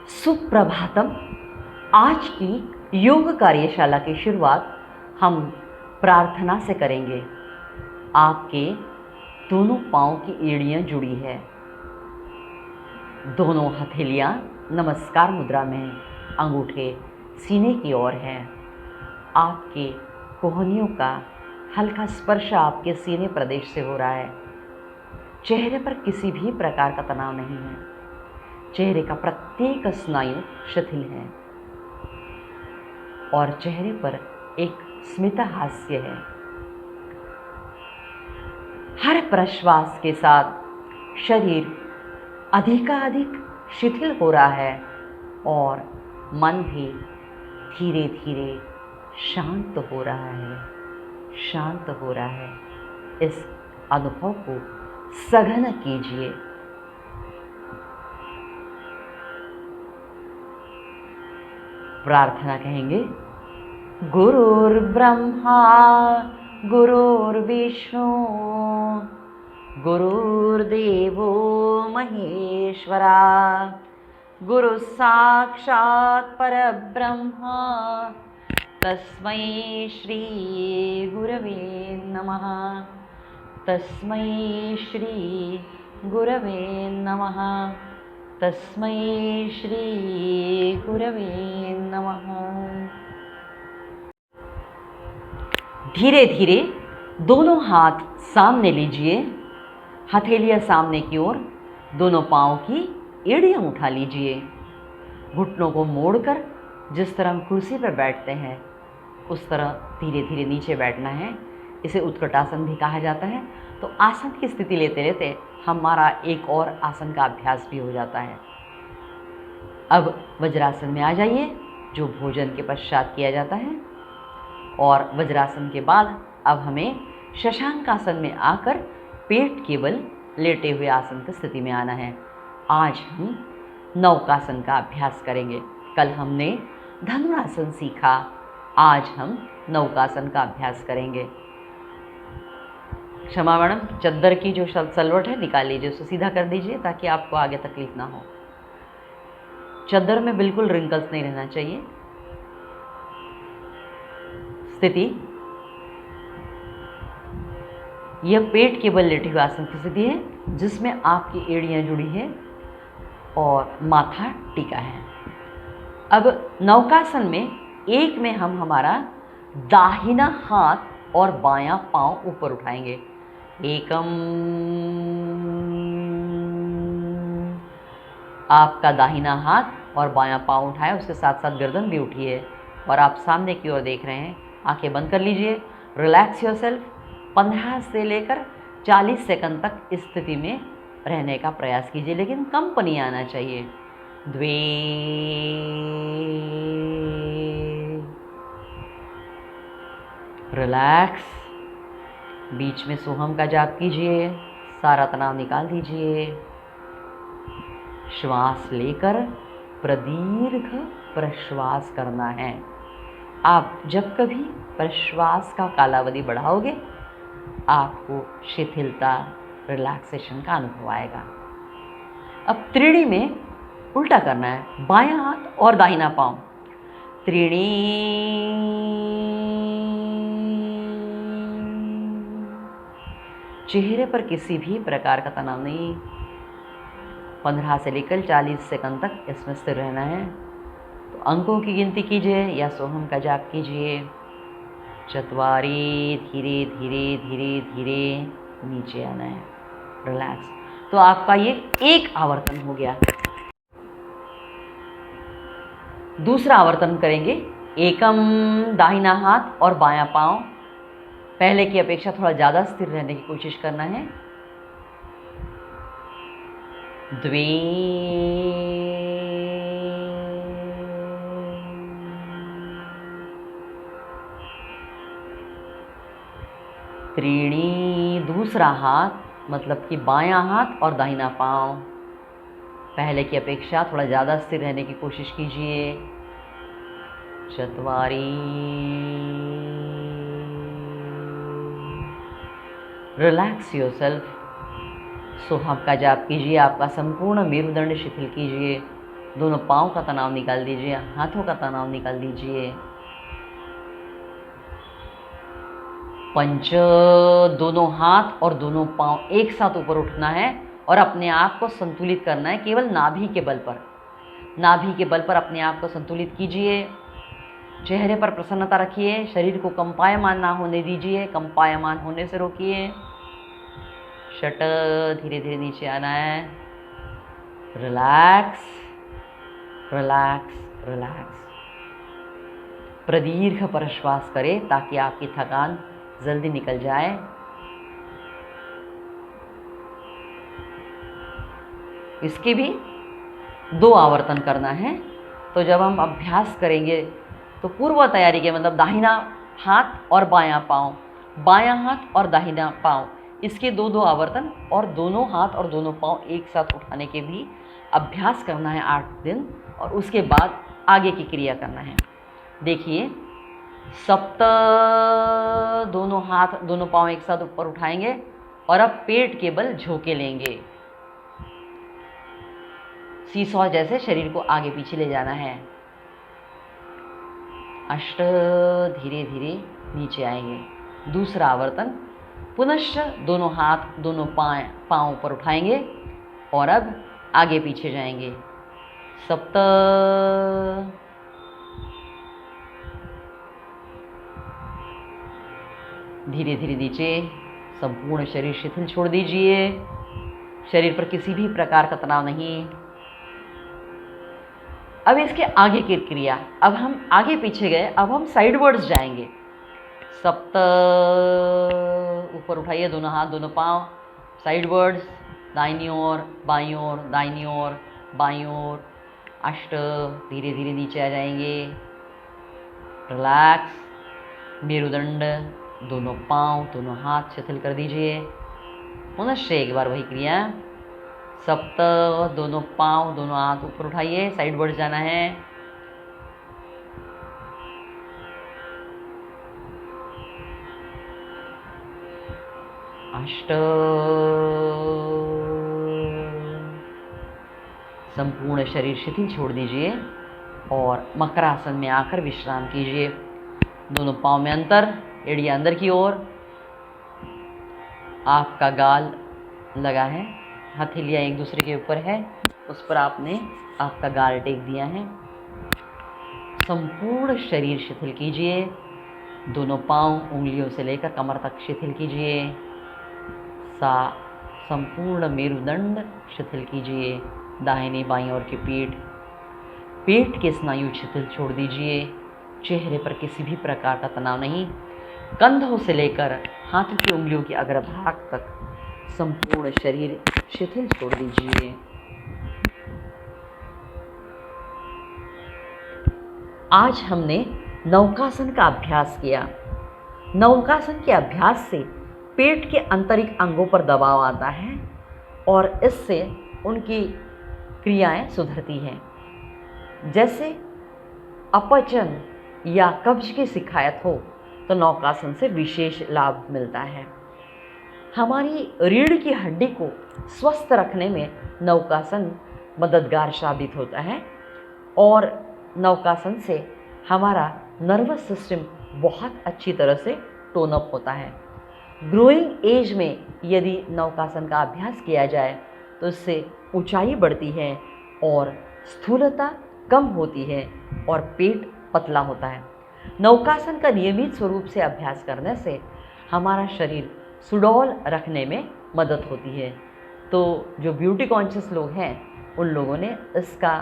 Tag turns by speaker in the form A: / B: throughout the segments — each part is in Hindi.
A: सुप्रभातम। आज की योग कार्यशाला की शुरुआत हम प्रार्थना से करेंगे। आपके दोनों पांव की एड़ियां जुड़ी है, दोनों हथेलियां नमस्कार मुद्रा में हैं, अंगूठे सीने की ओर हैं। आपके कोहनियों का हल्का स्पर्श आपके सीने प्रदेश से हो रहा है। चेहरे पर किसी भी प्रकार का तनाव नहीं है। चेहरे का प्रत्येक स्नायु शिथिल है और चेहरे पर एक स्मित हास्य है। हर प्रश्वास के साथ शरीर अधिकाधिक शिथिल हो रहा है और मन भी धीरे धीरे शांत हो रहा है, शांत हो रहा है। इस अनुभव को सघन कीजिए। प्रार्थना कहेंगे। गुरुर्ब्रह्मा गुरुर्विष्णु गुरुर्देवो महेश्वरा, गुरु साक्षात् परब्रह्मा, तस्मै श्री गुरवे नमः, तस्मै श्री गुरवे नमः, तस्मै श्री गुरवे नमः। धीरे धीरे दोनों हाथ सामने लीजिए, हथेलियां सामने की ओर, दोनों पांव की एड़ियां उठा लीजिए। घुटनों को मोड़कर जिस तरह हम कुर्सी पर बैठते हैं उस तरह धीरे धीरे नीचे बैठना है। इसे उत्कटासन भी कहा जाता है। तो आसन की स्थिति लेते लेते हमारा एक और आसन का अभ्यास भी हो जाता है। अब वज्रासन में आ जाइए, जो भोजन के पश्चात किया जाता है। और वज्रासन के बाद अब हमें शशांकासन में आकर पेट केवल लेटे हुए आसन की स्थिति में आना है। आज हम नौकासन का अभ्यास करेंगे। कल हमने धनुरासन सीखा, आज हम नौकासन का अभ्यास करेंगे। क्षमा मैडम, चद्दर की जो सलवट है निकाल लीजिए, उसको सीधा कर दीजिए ताकि आपको आगे तकलीफ ना हो। चद्दर में बिल्कुल रिंकल्स नहीं रहना चाहिए। स्थिति, यह पेट केवल लेटे हुए आसन की स्थिति है जिसमें आपकी एड़ियां जुड़ी है और माथा टिका है। अब नौकासन में एक में हम हमारा दाहिना हाथ और बायां पांव ऊपर उठाएंगे। एकम, आपका दाहिना हाथ और बायां पांव उठाए, उसके साथ साथ गर्दन भी उठी है और आप सामने की ओर देख रहे हैं। आंखें बंद कर लीजिए। Relax yourself. 15 से लेकर 40 सेकंड तक इस स्थिति में रहने का प्रयास कीजिए, लेकिन कंपनी आना चाहिए। द्वे, रिलैक्स। बीच में सोहम का जाप कीजिए, सारा तनाव निकाल दीजिए। श्वास लेकर प्रदीर्घ प्रश्वास करना है। आप जब कभी प्रश्वास का कालावधि बढ़ाओगे आपको शिथिलता, रिलैक्सेशन का अनुभव आएगा। अब त्रिणी में उल्टा करना है, बायां हाथ और दाहिना पांव। त्रिणी, चेहरे पर किसी भी प्रकार का तनाव नहीं। 15 से लेकर 40 सेकंड तक इसमें स्थिर रहना है। तो अंकों की गिनती कीजिए या सोहम का जाप कीजिए। चत्वारी, धीरे धीरे धीरे धीरे नीचे आना है। रिलैक्स। तो आपका ये एक आवर्तन हो गया। दूसरा आवर्तन करेंगे। एकम, दाहिना हाथ और बायां पांव। पहले की अपेक्षा थोड़ा ज़्यादा स्थिर रहने की कोशिश करना है। द्वे, त्रीणी, दूसरा हाथ मतलब कि बायां हाथ और दाहिना पांव। पहले की अपेक्षा थोड़ा ज़्यादा स्थिर रहने की कोशिश कीजिए। चत्वारी, रिलैक्स योरसेल्फ। सोहम का जाप कीजिए, आपका संपूर्ण मेरुदंड शिथिल कीजिए। दोनों पाँव का तनाव निकाल दीजिए, हाथों का तनाव निकाल दीजिए। पंच, दोनों हाथ और दोनों पाँव एक साथ ऊपर उठना है और अपने आप को संतुलित करना है केवल नाभि के बल पर। नाभि के बल पर अपने आप को संतुलित कीजिए। चेहरे पर प्रसन्नता रखिए, शरीर को कंपायमान ना होने दीजिए, कंपायमान होने से रोकिए। शट, धीरे धीरे नीचे आना है। Relax relax relax. प्रदीर्घ प्रश्वास करें ताकि आपकी थकान जल्दी निकल जाए। इसके भी 2 आवर्तन करना है। तो जब हम अभ्यास करेंगे तो पूर्व तैयारी के मतलब दाहिना हाथ और बायां पाँव, बायां हाथ और दाहिना पाँव, इसके 2-2 आवर्तन और दोनों हाथ और दोनों पाँव एक साथ उठाने के भी अभ्यास करना है 8 दिन और उसके बाद आगे की क्रिया करना है। देखिए, सप्त, दोनों हाथ दोनों पाँव एक साथ ऊपर उठाएंगे और अब पेट के बल झोंके लेंगे। सीसॉ जैसे शरीर को आगे पीछे ले जाना है। अष्ट, धीरे धीरे नीचे आएंगे। दूसरा आवर्तन, पुनश्च दोनों हाथ दोनों पाँव ऊपर उठाएंगे और अब आगे पीछे जाएंगे। सप्त, धीरे धीरे नीचे। संपूर्ण शरीर शिथिल छोड़ दीजिए। शरीर पर किसी भी प्रकार का तनाव नहीं। अब इसके आगे की क्रिया, अब हम आगे पीछे गए, अब हम साइडवर्ड्स जाएंगे। सप्त, ऊपर उठाइए दोनों हाथ दोनों पाँव, साइडवर्ड्स, दाहिनी ओर बाईं ओर, दाहिनी ओर बाईं ओर। अष्ट, धीरे धीरे नीचे आ जाएंगे। रिलैक्स, मेरुदंड, दोनों पाँव दोनों हाथ शिथिल कर दीजिए। पुनश्च एक बार वही क्रिया। सप्त, दोनों पाँव दोनों हाथ ऊपर उठाइए, साइडवर्ड जाना है। अष्ट, संपूर्ण शरीर शिथिल छोड़ दीजिए और मकरासन में आकर विश्राम कीजिए। दोनों पाँव में अंतर, एड़ी अंदर की ओर, आपका गाल लगा है, हथेलियाँ एक दूसरे के ऊपर है, उस पर आपने आपका गाल टेक दिया है। संपूर्ण शरीर शिथिल कीजिए। दोनों पाँव उंगलियों से लेकर कमर तक शिथिल कीजिए। संपूर्ण मेरुदंड शिथिल कीजिए। दाहिनी बाईं ओर की पेट के स्नायु शिथिल छोड़ दीजिए। चेहरे पर किसी भी प्रकार का तनाव नहीं। कंधों से लेकर हाथों की उंगलियों के अग्रभाग तक संपूर्ण शरीर शिथिल छोड़ दीजिए। आज हमने नौकासन का अभ्यास किया। नौकासन के अभ्यास से पेट के आंतरिक अंगों पर दबाव आता है और इससे उनकी क्रियाएं सुधरती हैं। जैसे अपचन या कब्ज की शिकायत हो तो नौकासन से विशेष लाभ मिलता है। हमारी रीढ़ की हड्डी को स्वस्थ रखने में नौकासन मददगार साबित होता है और नौकासन से हमारा नर्वस सिस्टम बहुत अच्छी तरह से टोन अप होता है। ग्रोइंग एज में यदि नौकासन का अभ्यास किया जाए तो इससे ऊंचाई बढ़ती है और स्थूलता कम होती है और पेट पतला होता है। नौकासन का नियमित स्वरूप से अभ्यास करने से हमारा शरीर सुडौल रखने में मदद होती है। तो जो ब्यूटी कॉन्शियस लोग हैं उन लोगों ने इसका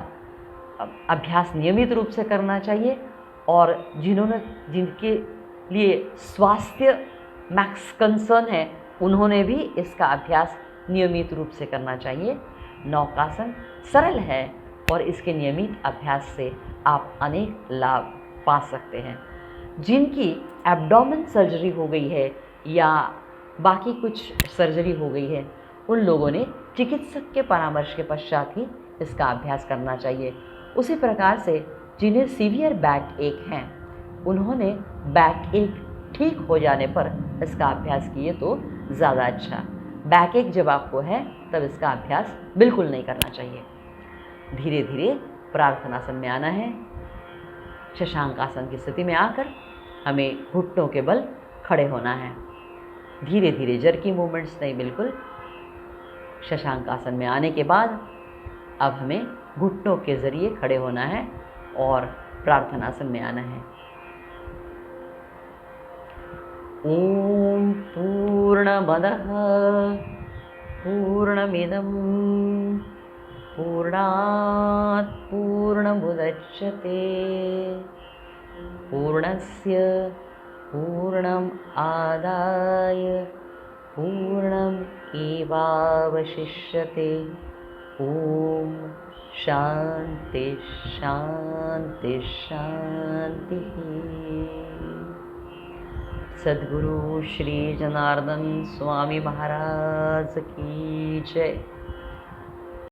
A: अभ्यास नियमित रूप से करना चाहिए और जिनके लिए स्वास्थ्य मैक्स कंसर्न है उन्होंने भी इसका अभ्यास नियमित रूप से करना चाहिए। नौकासन सरल है और इसके नियमित अभ्यास से आप अनेक लाभ पा सकते हैं। जिनकी एब्डोमेन सर्जरी हो गई है या बाकी कुछ सर्जरी हो गई है उन लोगों ने चिकित्सक के परामर्श के पश्चात ही इसका अभ्यास करना चाहिए। उसी प्रकार से जिन्हें सीवियर बैक एक हैं उन्होंने बैक एक ठीक हो जाने पर इसका अभ्यास किए तो ज़्यादा अच्छा। बैक एक जब आपको है तब इसका अभ्यास बिल्कुल नहीं करना चाहिए। धीरे धीरे प्रार्थनासन में आना है। शशांक आसन की स्थिति में आकर हमें घुटनों के बल खड़े होना है। धीरे धीरे जर्की मूवमेंट्स नहीं, बिल्कुल। शशांक आसन में आने के बाद अब हमें घुटनों के ज़रिए खड़े होना है और प्रार्थनासन में आना है। ओम पूर्णमदः पूर्णमिदं पूर्णात् पूर्णमुदच्यते पूर्णस्य पूर्णम् आदाय पूर्णम् एवावशिष्यते। ओम शांति शांति शांति। सद्गुरु श्री जनार्दन स्वामी महाराज की जय।